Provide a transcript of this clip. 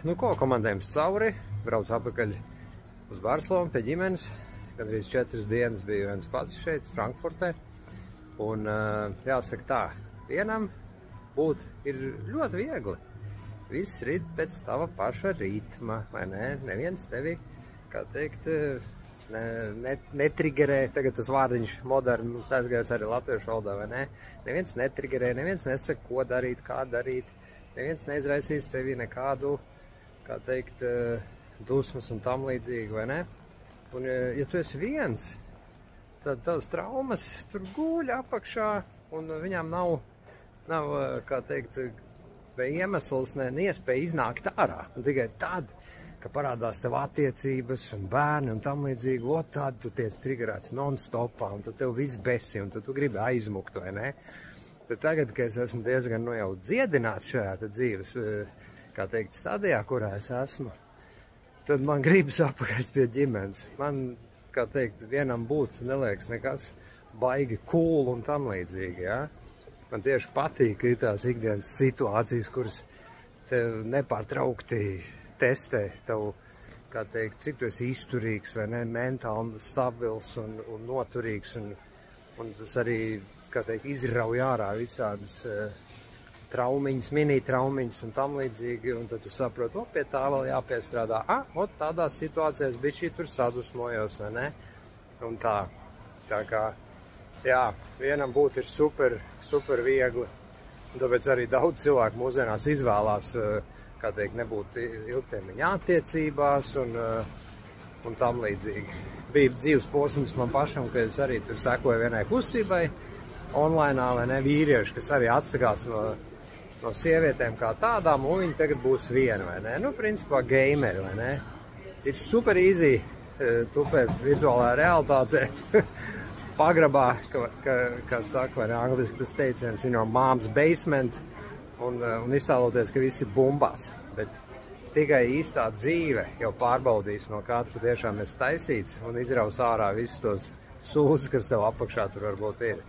Nu ko, komandējums cauri, brauc apakaļ uz Barcelonu pie ģimenes. Gandrīz 4 dienas biju viens pats šeit, Frankfurtē. Un jāsaka tā, vienam būt ir ļoti viegli. Viss rit pēc tava paša ritma, vai ne? Neviens tevi, kā teikt, netrigerē. Tagad tas vārdiņš moderni mums aizgājās arī latviešu valodā, vai ne? Neviens netrigerē, neviens nesaka, ko darīt, kā darīt. Neviens neizraisīs tevi nekādu, kā teikt, dusmas un tam līdzīgi, vai ne? Un, ja tu esi viens, tad tavas traumas tur guļ apakšā, un viņām nav, kā teikt, iemesls, ne iespēja iznākt ārā. Un tikai tad, ka parādās tev attiecības un bērni un tam līdzīgi, tad tu tiec triggerēts non-stopā, un tad tev viss besi, un tad tu gribi aizmukt, vai ne? Bet tagad, kad es esmu diezgan jau dziedināts šajā dzīves, kā teikt, stadijā, kurā es esmu, tad man gribas apakaļ pie ģimenes. Man, kā teikt, vienam būt neliekas nekas baigi cool un tam līdzīgi, ja? Man tieši patīk tās ikdienas situācijas, kuras tev nepārtraukti testē tev, kā teikt, cik tu esi izturīgs vai ne, mentāli stabils un noturīgs, un tas arī, kā teikt, izrauj ārā visādas traumiņas, mini-traumiņas un tam līdzīgi, un tad tu saproti, pie tā vēl jāpiestrādā. Tādās situācijās bišķi tur sadusmojos, vai ne? Un tā kā, jā, vienam būt ir super viegli, un tāpēc arī daudz cilvēku mūsdienās izvēlās, kā teikt, nebūt ilgtermiņa attiecībās un tam līdzīgi. Bija dzīves posms man pašam, ka es arī tur sekoju vienai kustībai, online, vai ne, vīrieši, kas arī atsakās no sievietēm kā tādām, un viņi tagad būs viena, vai ne? Nu, principā gameri, vai ne? Ir super easy tupēt virtuālā realitātē, pagrabā, kā saka, vai ne, angliski tas teiciens, mom's basement, un iztēloties, ka visi bumbās. Bet tikai īstā dzīve jau pārbaudīs, no kā tu tiešām esi taisīts, un izraus ārā visus tos sūdzus, kas tev apakšā tur varbūt ir.